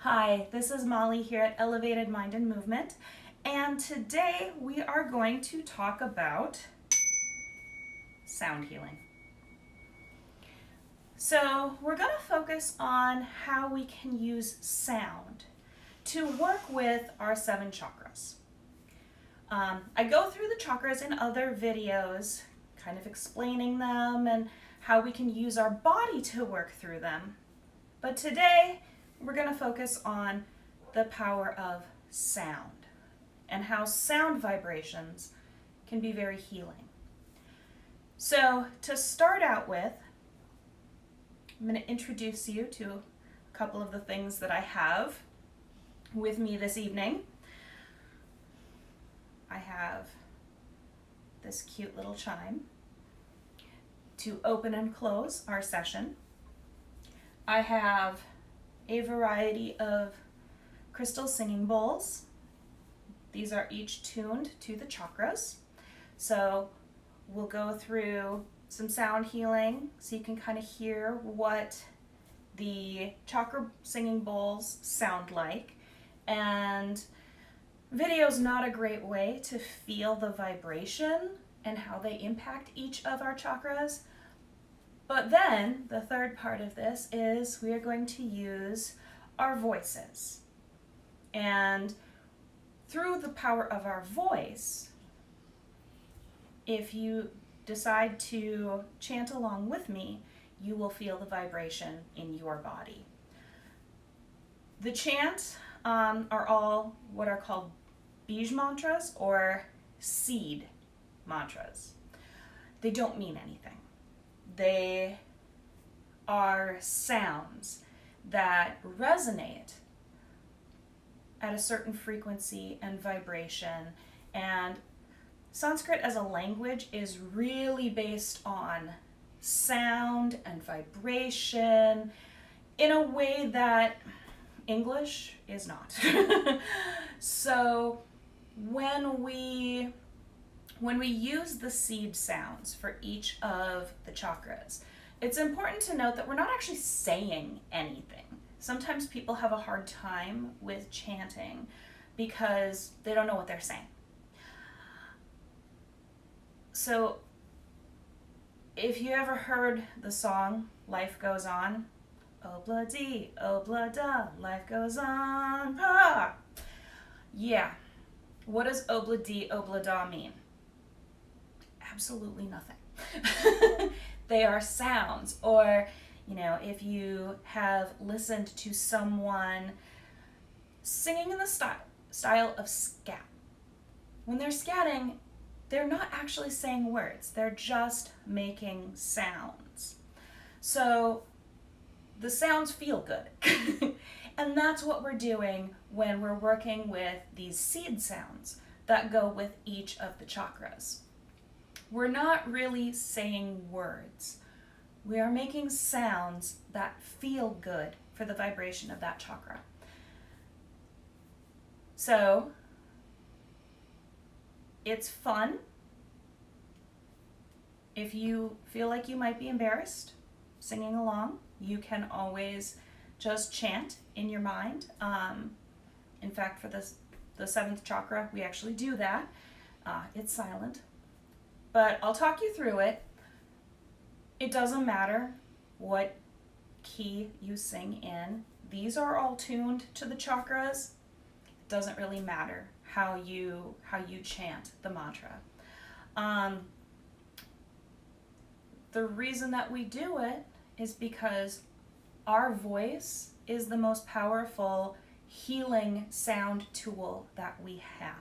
Hi, this is Molly here at Elevated Mind and Movement, and today we are going to talk about sound healing. So we're going to focus on how we can use sound to work with our 7 chakras. I go through the chakras in other videos, kind of explaining them and how we can use our body to work through them. But today, we're going to focus on the power of sound and how sound vibrations can be very healing. So to start out with, I'm going to introduce you to a couple of the things that I have with me this evening. I have this cute little chime to open and close our session. I have a variety of crystal singing bowls. These are each tuned to the chakras. So we'll go through some sound healing so you can kind of hear what the chakra singing bowls sound like. And video is not a great way to feel the vibration and how they impact each of our chakras. But then the third part of this is we are going to use our voices. And through the power of our voice, if you decide to chant along with me, you will feel the vibration in your body. The chant are all what are called bij mantras or seed mantras. They don't mean anything. They are sounds that resonate at a certain frequency and vibration. And Sanskrit as a language is really based on sound and vibration in a way that English is not. So when we use the seed sounds for each of the chakras, it's important to note that we're not actually saying anything. Sometimes people have a hard time with chanting because they don't know what they're saying. So if you ever heard the song Life Goes On, obla-dee, obla-da, life goes on, pa. Yeah, what does obla-dee, obla-da mean? Absolutely nothing. They are sounds. Or, if you have listened to someone singing in the style of scat, when they're scatting, they're not actually saying words. They're just making sounds. So the sounds feel good. And that's what we're doing when we're working with these seed sounds that go with each of the chakras. We're not really saying words. We are making sounds that feel good for the vibration of that chakra. So it's fun. If you feel like you might be embarrassed singing along, you can always just chant in your mind. In fact, for the 7th chakra, we actually do that. It's silent. But I'll talk you through it. It doesn't matter what key you sing in. These are all tuned to the chakras. It doesn't really matter how you chant the mantra. The reason that we do it is because our voice is the most powerful healing sound tool that we have.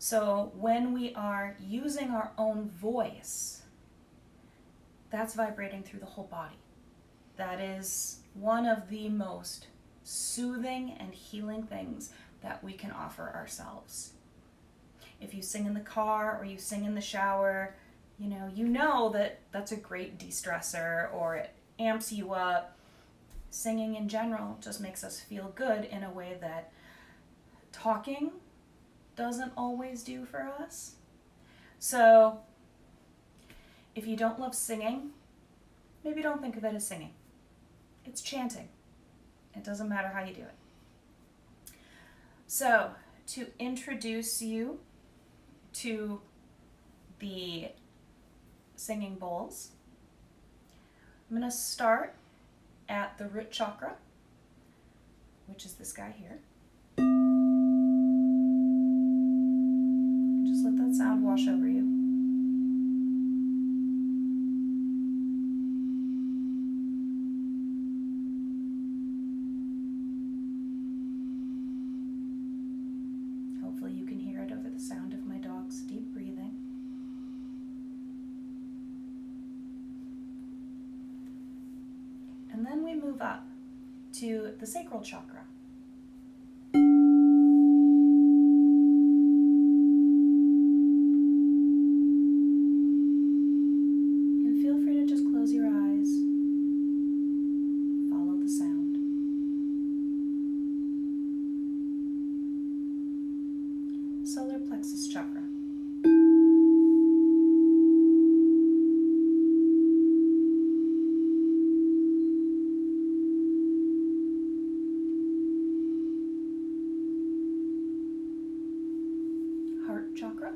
So when we are using our own voice, that's vibrating through the whole body. That is one of the most soothing and healing things that we can offer ourselves. If you sing in the car or you sing in the shower, you know that that's a great de-stressor, or it amps you up. Singing in general just makes us feel good in a way that talking doesn't always do for us. So if you don't love singing, maybe don't think of it as singing. It's chanting. It doesn't matter how you do it. So, to introduce you to the singing bowls, I'm going to start at the root chakra, which is this guy here. Just let that sound wash over you. Hopefully you can hear it over the sound of my dog's deep breathing. And then we move up to the sacral chakra. And feel free to just close your eyes, follow the sound. Solar plexus chakra. Heart chakra.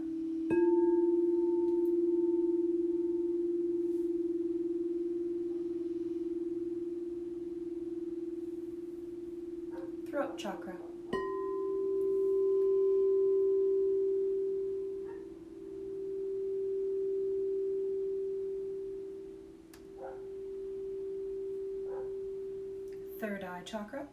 Throat chakra. Third eye chakra.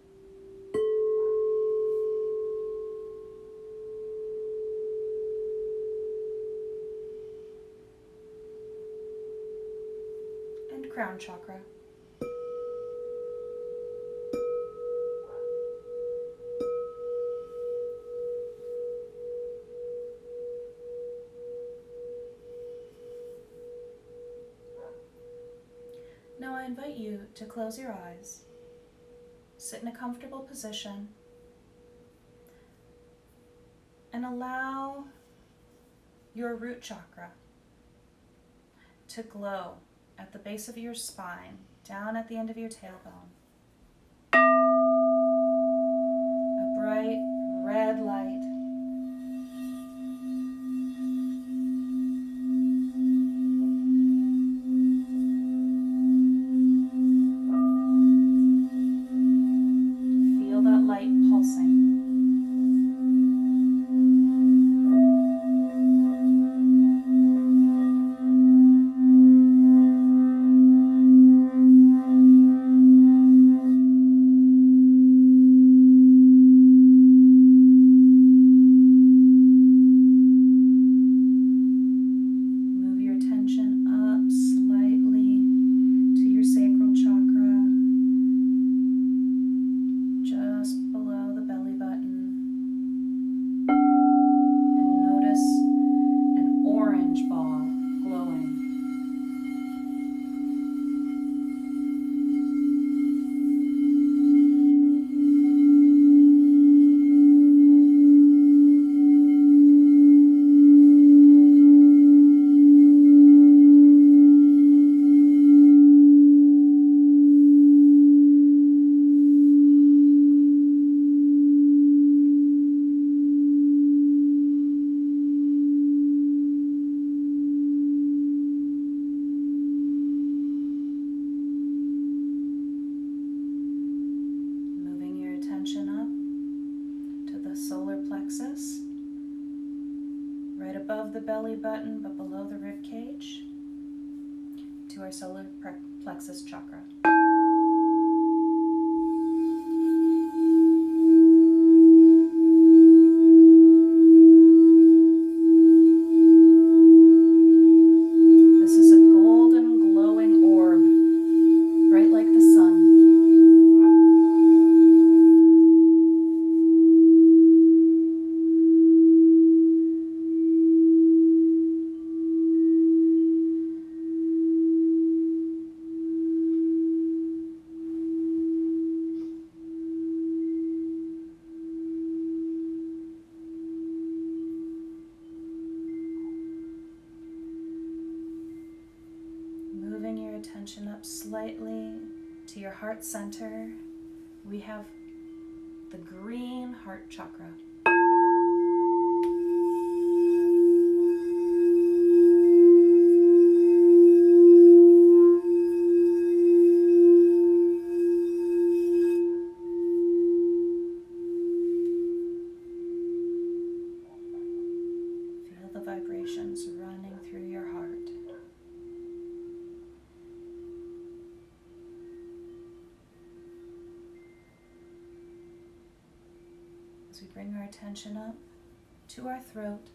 And crown chakra. Now I invite you to close your eyes, sit in a comfortable position, and allow your root chakra to glow at the base of your spine, down at the end of your tailbone. A bright red light. Feel that light pulsing. Solar plexus, right above the belly button but below the rib cage, to our solar plexus chakra. This is a golden glowing orb, bright like the sun. Moving your attention up slightly to your heart center, we have the green heart chakra. Feel the vibrations running through your heart. As we bring our attention up to our throat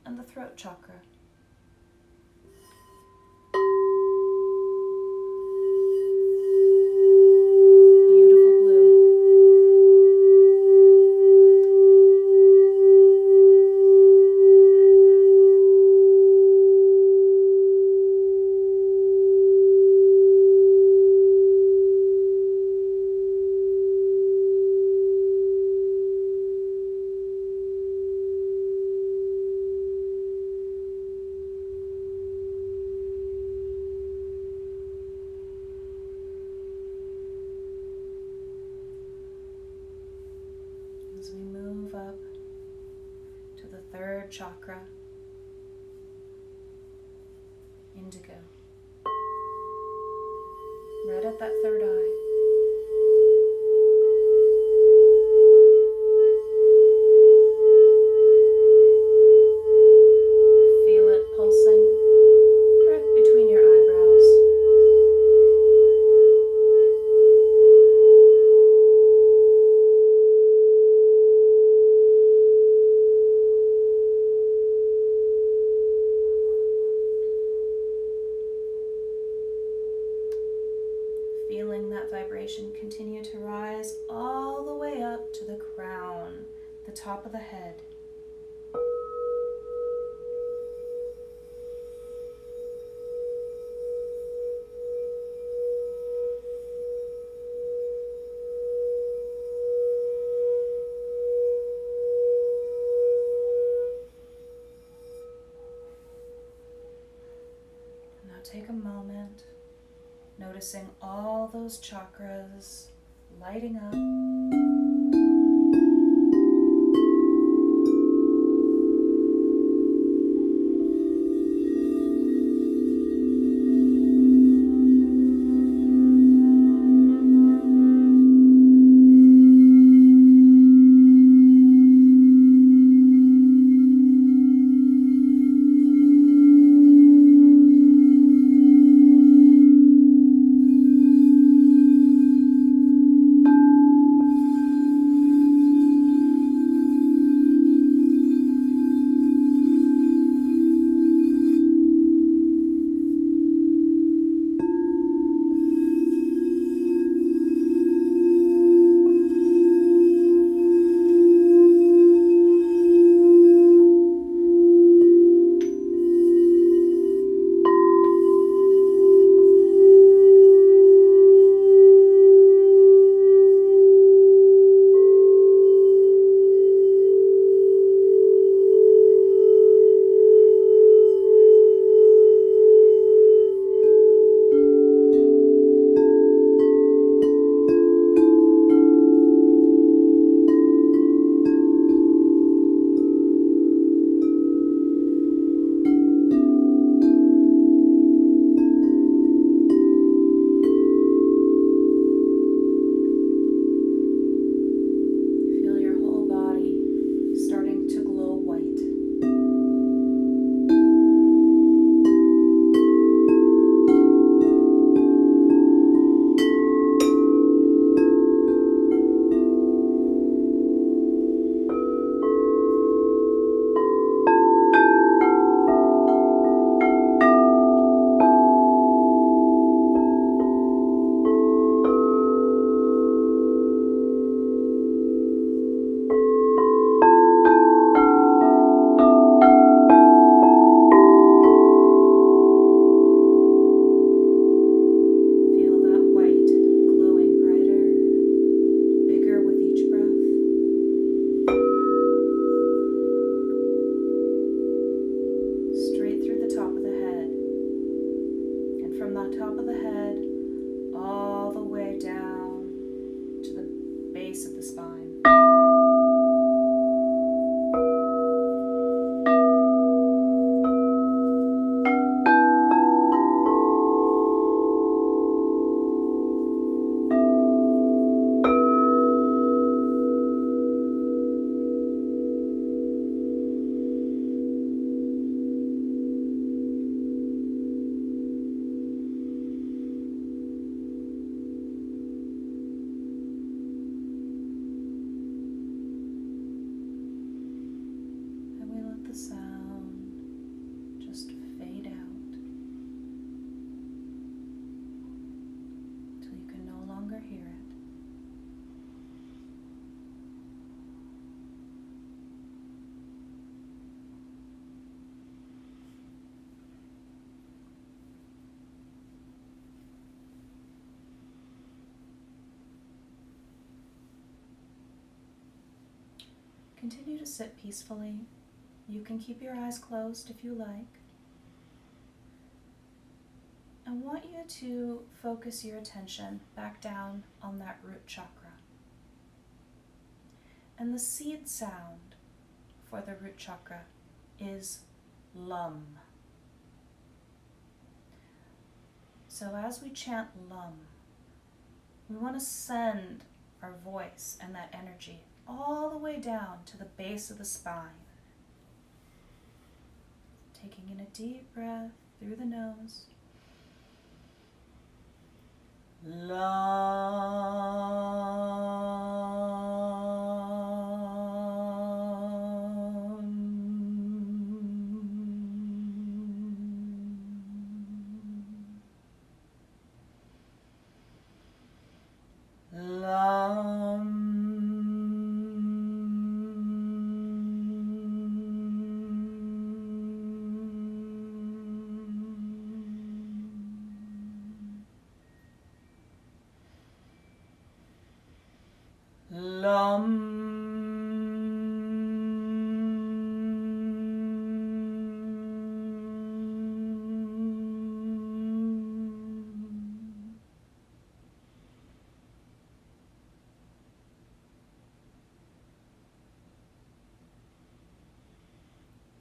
and the throat chakra. Beautiful blue. As we move up to the third chakra, indigo, right at that third eye. Feel it pulsing right between your eyebrows. Feeling that vibration continue to rise all the way up to the crown, the top of the head. Now take a moment, noticing all those chakras lighting up. Continue to sit peacefully. You can keep your eyes closed if you like. I want you to focus your attention back down on that root chakra. And the seed sound for the root chakra is lum. So as we chant lum, we want to send our voice and that energy all the way down to the base of the spine. Taking in a deep breath through the nose.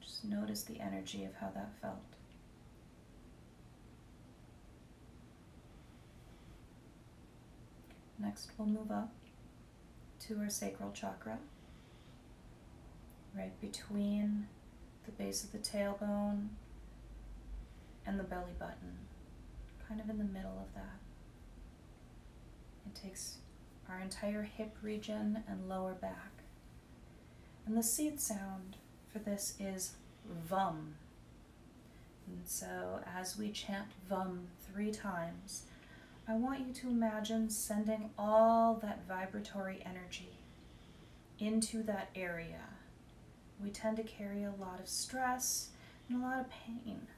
Just notice the energy of how that felt. Next, we'll move up to our sacral chakra, right between the base of the tailbone and the belly button, kind of in the middle of that. It takes our entire hip region and lower back. And the seed sound for this is VUM. And so as we chant VUM 3 times, I want you to imagine sending all that vibratory energy into that area. We tend to carry a lot of stress and a lot of pain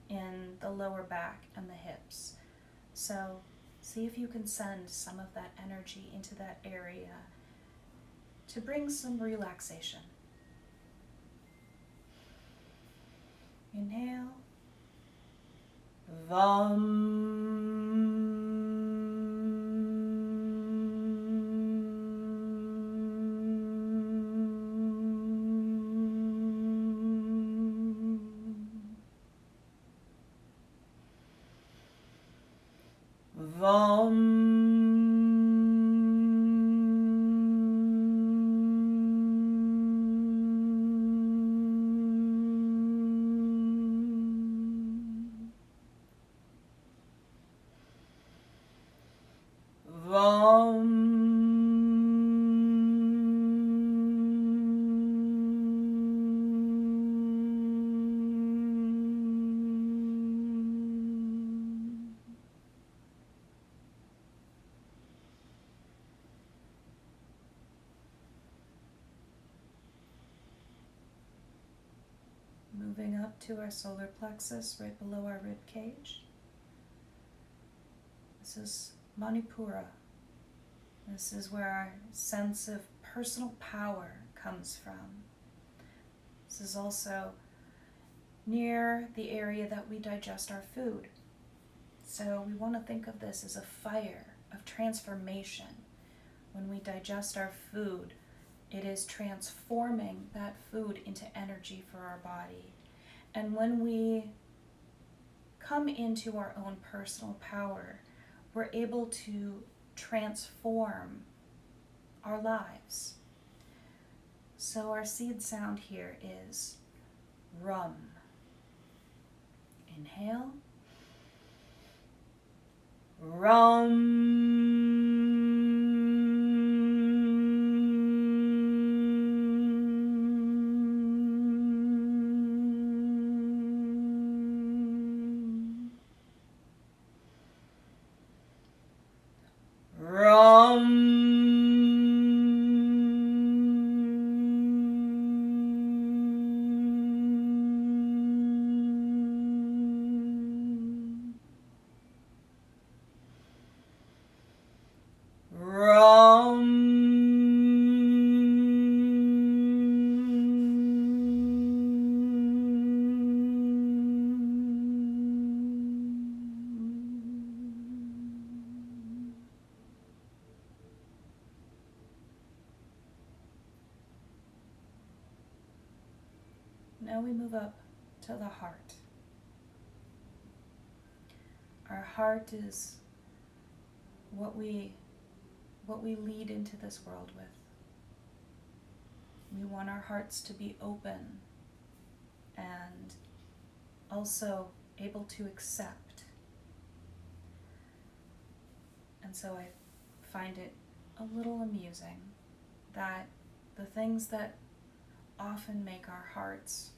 in the lower back and the hips. So see if you can send some of that energy into that area to bring some relaxation. Inhale. VUM. VUM. Moving up to our solar plexus, right below our rib cage. This is Manipura. This is where our sense of personal power comes from. This is also near the area that we digest our food. So we want to think of this as a fire of transformation. When we digest our food, it is transforming that food into energy for our body. And when we come into our own personal power, we're able to transform our lives. So our seed sound here is RUM. Inhale. Now we move up to the heart. Our heart is what we lead into this world with. We want our hearts to be open and also able to accept. And so I find it a little amusing that the things that often make our hearts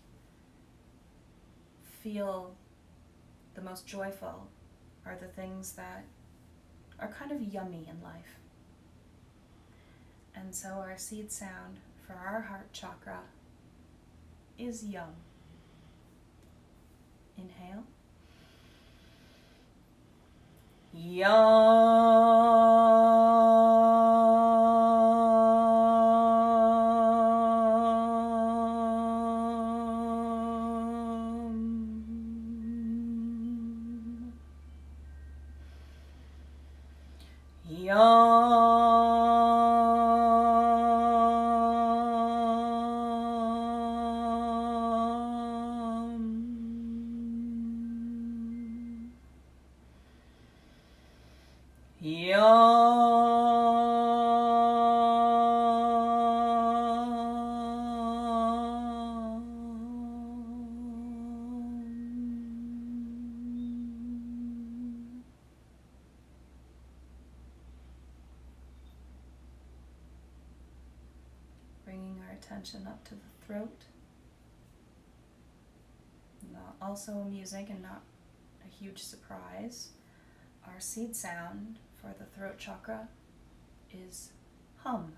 feel the most joyful are the things that are kind of yummy in life. And so our seed sound for our heart chakra is yum. Inhale. Bringing our attention up to the throat. Also amusing and not a huge surprise, our seed sound for the throat chakra is hum.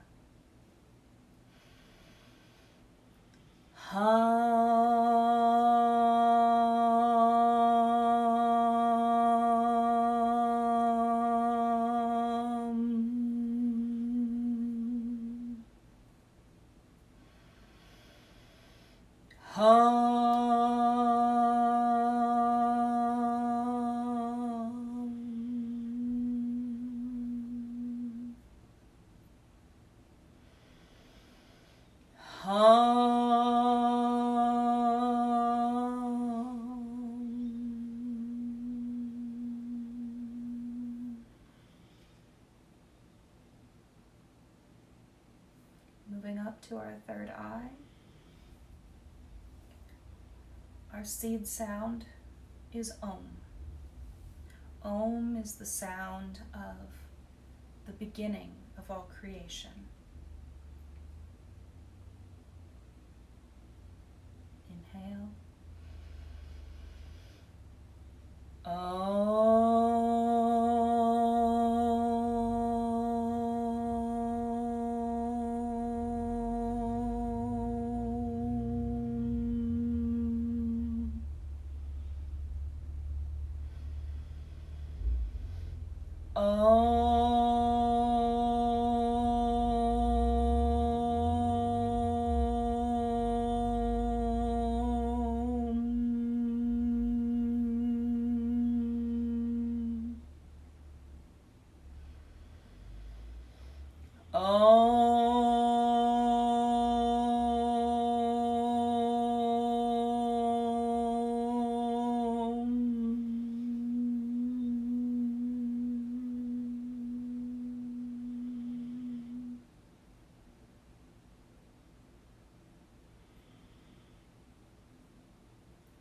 Moving up to our third eye. Our seed sound is Om. Om is the sound of the beginning of all creation. Inhale.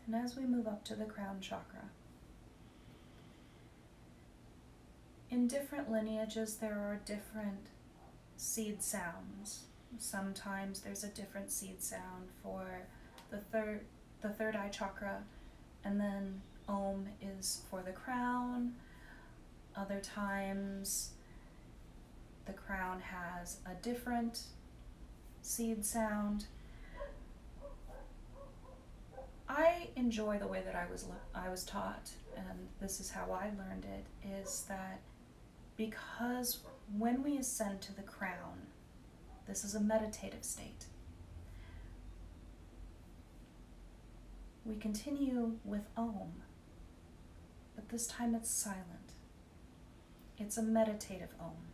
And as we move up to the crown chakra, in different lineages there are different seed sounds. Sometimes there's a different seed sound for the third eye chakra, and then Om is for the crown. Other times the crown has a different seed sound. I enjoy the way that I was taught, and this is how I learned it, is that because when we ascend to the crown, this is a meditative state. We continue with Om, but this time it's silent. It's a meditative Om,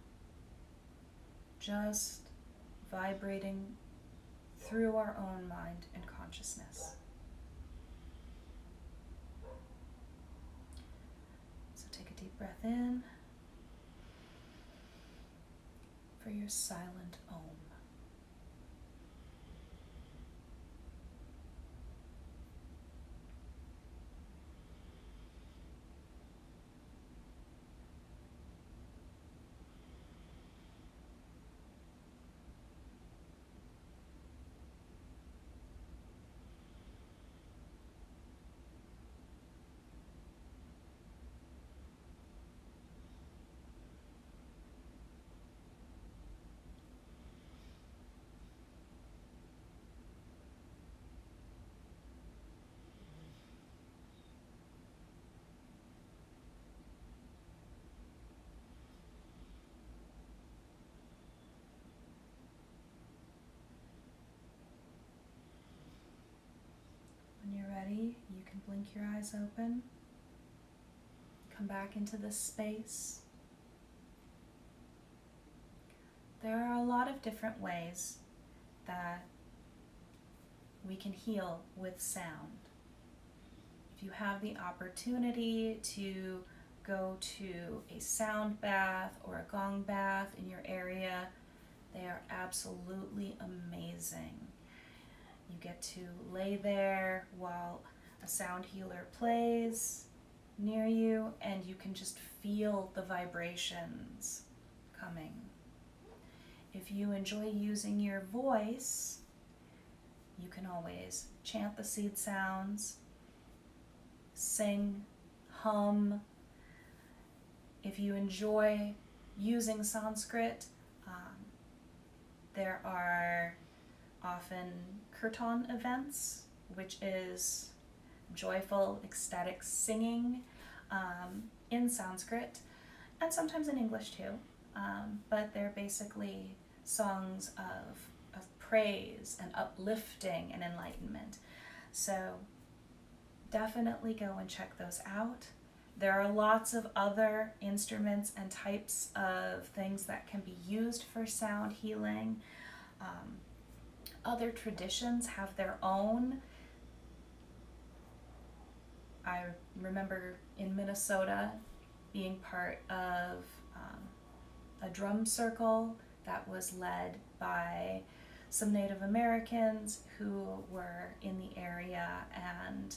just vibrating through our own mind and consciousness. breath in for your silent Om. When you're ready, you can blink your eyes open, come back into this space. There are a lot of different ways that we can heal with sound. If you have the opportunity to go to a sound bath or a gong bath in your area, they are absolutely amazing. You get to lay there while a sound healer plays near you, and you can just feel the vibrations coming. If you enjoy using your voice, you can always chant the seed sounds, sing, hum. If you enjoy using Sanskrit, there are often kirtan events, which is joyful, ecstatic singing in Sanskrit, and sometimes in English too. But they're basically songs of praise and uplifting and enlightenment. So definitely go and check those out. There are lots of other instruments and types of things that can be used for sound healing. Other traditions have their own. I remember in Minnesota being part of a drum circle that was led by some Native Americans who were in the area, and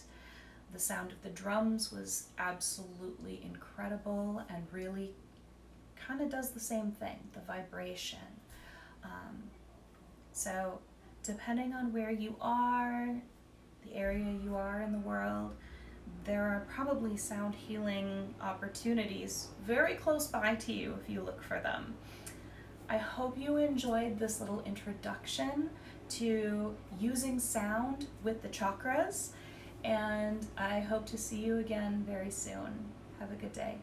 the sound of the drums was absolutely incredible and really kind of does the same thing, the vibration. So depending on where you are, the area you are in the world, there are probably sound healing opportunities very close by to you if you look for them. I hope you enjoyed this little introduction to using sound with the chakras, and I hope to see you again very soon. Have a good day.